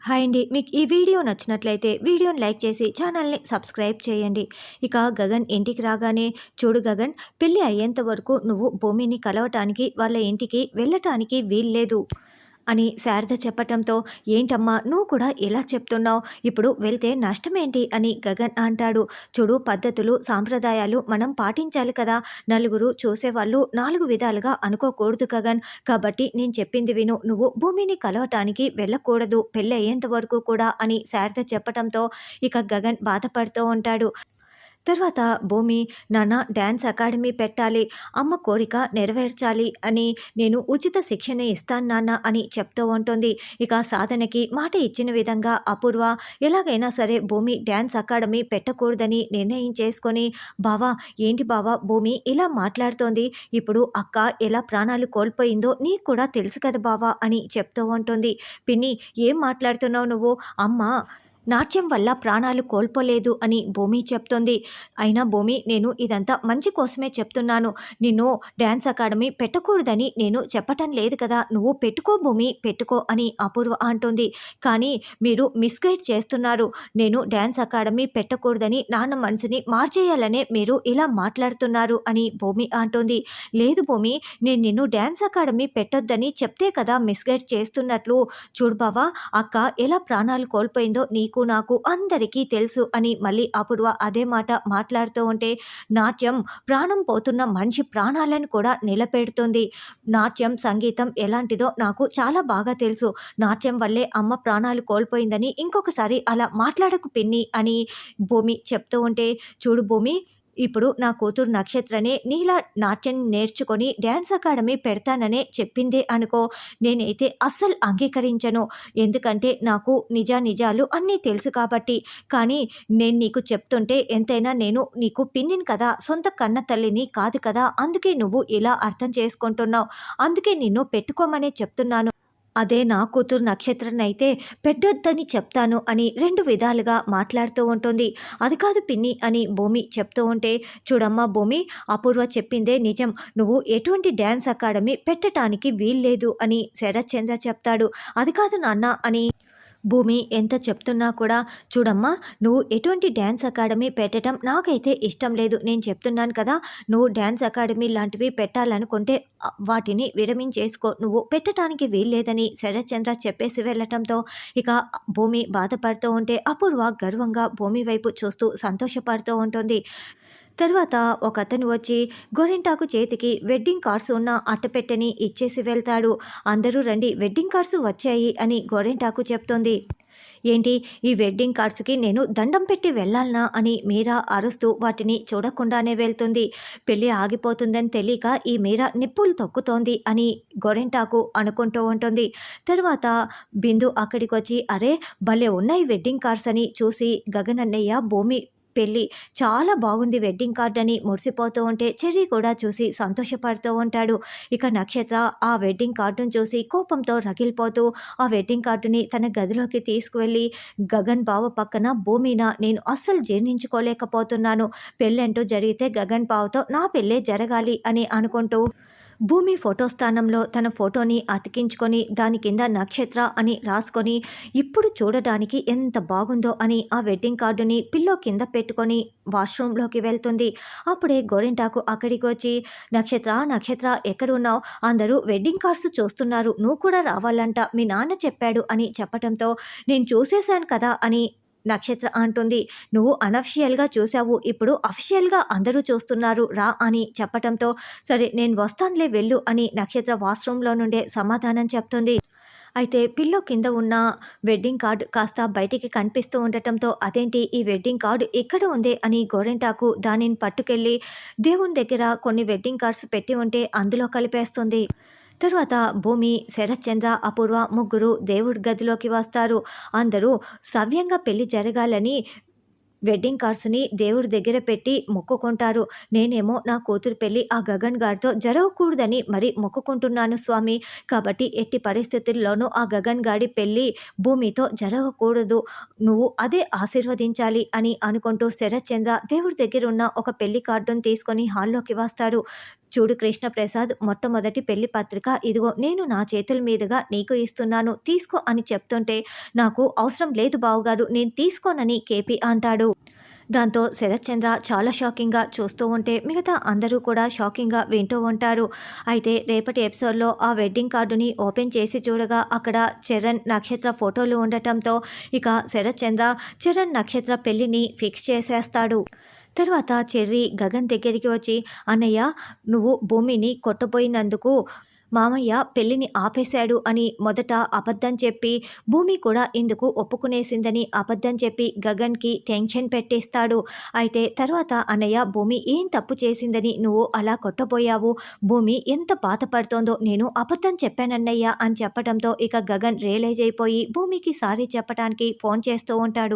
Hi అండి. మీకు ఈ వీడియో నచ్చినట్లయితే వీడియోని లైక్ చేసి ఛానల్ని సబ్స్క్రైబ్ చేయండి. ఇక గగన్ ఇంటికి రాగానే, చూడు గగన్, పెళ్ళి అయ్యేంత వరకు నువ్వు భూమిని కలవటానికి వాళ్ళ ఇంటికి వెళ్ళటానికి వీల్లేదు అని శారద చెప్పటంతో, ఏంటమ్మా నువ్వు కూడా ఇలా చెప్తున్నావు, ఇప్పుడు వెళ్తే నష్టమేంటి అని గగన్ అంటాడు. చూడు, పద్ధతులు సాంప్రదాయాలు మనం పాటించాలి కదా. నలుగురు చూసేవాళ్ళు నాలుగు విధాలుగా అనుకోకూడదు గగన్. కాబట్టి నేను చెప్పింది విను, నువ్వు భూమిని కలవటానికి వెళ్ళకూడదు పెళ్ళి అయ్యేంత వరకు కూడా అని శారద చెప్పటంతో ఇక గగన్ బాధపడుతూ ఉంటాడు. తర్వాత భూమి, నాన్న డ్యాన్స్ అకాడమీ పెట్టాలి, అమ్మ కోరిక నెరవేర్చాలి అని నేను ఉచిత శిక్షణ ఇస్తాను నాన్న అని చెప్తూ ఉంటుంది. ఇక సాధనకి మాట ఇచ్చిన విధంగా అపూర్వ ఎలాగైనా సరే భూమి డ్యాన్స్ అకాడమీ పెట్టకూడదని నిర్ణయం చేసుకొని, బావా ఏంటి బావా భూమి ఇలా మాట్లాడుతోంది, ఇప్పుడు అక్క ఎలా ప్రాణాలు కోల్పోయిందో నీకు కూడా తెలుసు కదా బావా అని చెప్తూ ఉంటుంది. పిన్ని, ఏం మాట్లాడుతున్నావు నువ్వు, అమ్మ నాట్యం వల్ల ప్రాణాలు కోల్పోలేదు అని భూమి చెప్తోంది. అయినా భూమి, నేను ఇదంతా మంచి కోసమే చెప్తున్నాను, నిన్ను డ్యాన్స్ అకాడమీ పెట్టకూడదని నేను చెప్పటం లేదు కదా, నువ్వు పెట్టుకో భూమి పెట్టుకో అని అపూర్వ అంటుంది. కానీ మీరు మిస్గైడ్ చేస్తున్నారు, నేను డ్యాన్స్ అకాడమీ పెట్టకూడదని నాన్న మనసుని మార్చేయాలనే మీరు ఇలా మాట్లాడుతున్నారు అని భూమి అంటుంది. లేదు భూమి, నేను నిన్ను డ్యాన్స్ అకాడమీ పెట్టొద్దని చెప్తే కదా మిస్గైడ్ చేస్తున్నట్లు. చూడు బావా, అక్క ఎలా ప్రాణాలు కోల్పోయిందో నీకు నాకు అందరికీ తెలుసు అని మళ్ళీ అపూర్వ అదే మాట మాట్లాడుతూ ఉంటే, నాట్యం ప్రాణం పోతున్న మనిషి ప్రాణాలను కూడా నిలబెడుతుంది. నాట్యం సంగీతం ఎలాంటిదో నాకు చాలా బాగా తెలుసు. నాట్యం వల్లే అమ్మ ప్రాణాలు కోల్పోయిందని ఇంకొకసారి అలా మాట్లాడకు పిన్ని అని భూమి చెప్తూ ఉంటే, చూడు భూమి, ఇప్పుడు నా కూతురు నక్షత్రనే నీలా నాట్యం నేర్చుకొని డ్యాన్స్ అకాడమీ పెడతాననే చెప్పిందే అనుకో, నేనైతే అస్సలు అంగీకరించను. ఎందుకంటే నాకు నిజాలు అన్నీ తెలుసు కాబట్టి. కానీ నేను నీకు చెప్తుంటే ఎంతైనా నేను నీకు పిన్నిని కదా, సొంత కన్న తల్లిని కాదు కదా, అందుకే నువ్వు ఇలా అర్థం చేసుకుంటున్నావు. అందుకే నిన్ను పెట్టుకోమనే చెప్తున్నాను. అదే నా కూతురు నక్షత్రనైతే పెట్టొద్దని చెప్తాను అని రెండు విధాలుగా మాట్లాడుతూ ఉంటుంది. అది కాదు పిన్ని అని భూమి చెప్తూ ఉంటే, చూడమ్మా భూమి, అపూర్వ చెప్పిందే నిజం, నువ్వు ఎటువంటి డ్యాన్స్ అకాడమీ పెట్టడానికి వీల్లేదు అని శరత్ చంద్ర చెప్తాడు. అది కాదు నాన్న అని భూమి ఎంత చెప్తున్నా కూడా, చూడమ్మా, నువ్వు ఎటువంటి డ్యాన్స్ అకాడమీ పెట్టడం నాకైతే ఇష్టం లేదు, నేను చెప్తున్నాను కదా, నువ్వు డ్యాన్స్ అకాడమీ లాంటివి పెట్టాలనుకుంటే వాటిని విరమించేసుకో, నువ్వు పెట్టడానికి వీల్లేదని శరత్ చంద్ర చెప్పేసి వెళ్ళటంతో ఇక భూమి బాధపడుతూ ఉంటే అపూర్వ గర్వంగా భూమి వైపు చూస్తూ సంతోషపడుతూ ఉంటుంది. తర్వాత ఒక అతను వచ్చి గోరింటాకు చేతికి వెడ్డింగ్ కార్డ్స్ ఉన్న అట్టపెట్టెని ఇచ్చేసి వెళ్తాడు. అందరూ రండి, వెడ్డింగ్ కార్డ్స్ వచ్చాయి అని గోరింటాకు చెప్తోంది. ఏంటి, ఈ వెడ్డింగ్ కార్డ్స్కి నేను దండం పెట్టి వెళ్ళాలనా అని మీరా అరుస్తూ వాటిని చూడకుండానే వెళ్తుంది. పెళ్ళి ఆగిపోతుందని తెలియక ఈ మీరా నిప్పులు తొక్కుతోంది అని గోరింటాకు అనుకుంటూ ఉంటుంది. తర్వాత బిందు అక్కడికి వచ్చి, అరే భలే ఉన్నాయి వెడ్డింగ్ కార్డ్స్ అని చూసి, గగనన్నయ్య భూమి పెళ్ళి చాలా బాగుంది వెడ్డింగ్ కార్డ్ అని మురిసిపోతూ ఉంటే చెర్రీ కూడా చూసి సంతోషపడుతూ ఉంటాడు. ఇక నక్షత్ర ఆ వెడ్డింగ్ కార్డును చూసి కోపంతో రగిలిపోతూ ఆ వెడ్డింగ్ కార్డుని తన గదిలోకి తీసుకువెళ్ళి, గగన్ బావ పక్కన భూమినా నేను అస్సలు జీర్ణించుకోలేకపోతున్నాను, పెళ్ళంటూ జరిగితే గగన్ బావతో నా పెళ్ళే జరగాలి అని అనుకుంటూ భూమి ఫోటో స్థానంలో తన ఫోటోని అతికించుకొని దాని కింద నక్షత్ర అని రాసుకొని, ఇప్పుడు చూడడానికి ఎంత బాగుందో అని ఆ వెడ్డింగ్ కార్డుని పిల్లో కింద పెట్టుకొని వాష్రూమ్లోకి వెళ్తుంది. అప్పుడే గోరింటాకు అక్కడికి వచ్చి, నక్షత్ర ఎక్కడున్నావు, అందరూ వెడ్డింగ్ కార్డ్స్ చూస్తున్నారు, నువ్వు కూడా రావాలంట, మీ నాన్న చెప్పాడు అని చెప్పటంతో, నేను చూసేశాను కదా అని నక్షత్ర అంటుంది. నువ్వు అనఫిషియల్గా చూసావు, ఇప్పుడు అఫిషియల్గా అందరూ చూస్తున్నారు రా అని చెప్పటంతో, సరే నేను వస్తానులే వెళ్ళు అని నక్షత్ర వాష్రూమ్లో నుండే సమాధానం చెప్తుంది. అయితే పిల్లో కింద ఉన్న వెడ్డింగ్ కార్డు కాస్త బయటికి కనిపిస్తూ ఉండటంతో, అదేంటి ఈ వెడ్డింగ్ కార్డు ఎక్కడ ఉంది అని గోరింటాకు దానిని పట్టుకెళ్ళి దేవుని దగ్గర కొన్ని వెడ్డింగ్ కార్డ్స్ పెట్టి ఉంటే అందులో కలిపేస్తుంది. తర్వాత భూమి, శరత్ చంద్ర, అపూర్వ ముగ్గురు దేవుడి గదిలోకి వస్తారు. అందరూ సవ్యంగా పెళ్లి జరగాలని వెడ్డింగ్ కార్డ్స్ని దేవుడి దగ్గర పెట్టి మొక్కుకుంటారు. నేనేమో నా కూతురు పెళ్ళి ఆ గగన్ గారితో జరగకూడదని మరి మొక్కుకుంటున్నాను స్వామి. కాబట్టి ఎట్టి పరిస్థితుల్లోనూ ఆ గగన్ గాడి పెళ్ళి భూమితో జరగకూడదు. నువ్వు అదే ఆశీర్వదించాలి అని అనుకుంటూ శరత్ చంద్ర దేవుడి దగ్గర ఉన్న ఒక పెళ్లి కార్డును తీసుకొని హాల్లోకి వస్తాడు. చూడు కృష్ణప్రసాద్, మొట్టమొదటి పెళ్లి పత్రిక ఇదిగో నేను నా చేతుల మీదుగా నీకు ఇస్తున్నాను, తీసుకో అని చెప్తుంటే, నాకు అవసరం లేదు బావగారు, నేను తీసుకోనని కేపీ అంటాడు. దాంతో శరత్ చంద్ర చాలా షాకింగ్గా చూస్తూ ఉంటే మిగతా అందరూ కూడా షాకింగ్గా వింటూ ఉంటారు. అయితే రేపటి ఎపిసోడ్లో ఆ వెడ్డింగ్ కార్డుని ఓపెన్ చేసి చూడగా అక్కడ చరణ్, నక్షత్ర ఫోటోలు ఉండటంతో ఇక శరత్ చంద్ర చరణ్, నక్షత్ర పెళ్లిని ఫిక్స్ చేసేస్తాడు. తర్వాత చెర్రీ గగన్ దగ్గరికి వచ్చి, అన్నయ్య నువ్వు భూమిని కొట్టబోయినందుకు మామయ్య పెళ్లిని ఆపేశాడు అని మొదట అబద్ధం చెప్పి, భూమి కూడా ఇందుకు ఒప్పుకునేసిందని అబద్ధం చెప్పి గగన్కి టెన్షన్ పెట్టేస్తాడు. అయితే తర్వాత అన్నయ్య భూమి ఏం తప్పు చేసిందని నువ్వు అలా కొట్టబోయావు, భూమి ఎంత బాధపడుతోందో నేను అబద్ధం చెప్పానన్నయ్య అని చెప్పడంతో ఇక గగన్ రియలైజ్ అయిపోయి భూమికి సారీ చెప్పడానికి ఫోన్ చేస్తూ ఉంటాడు.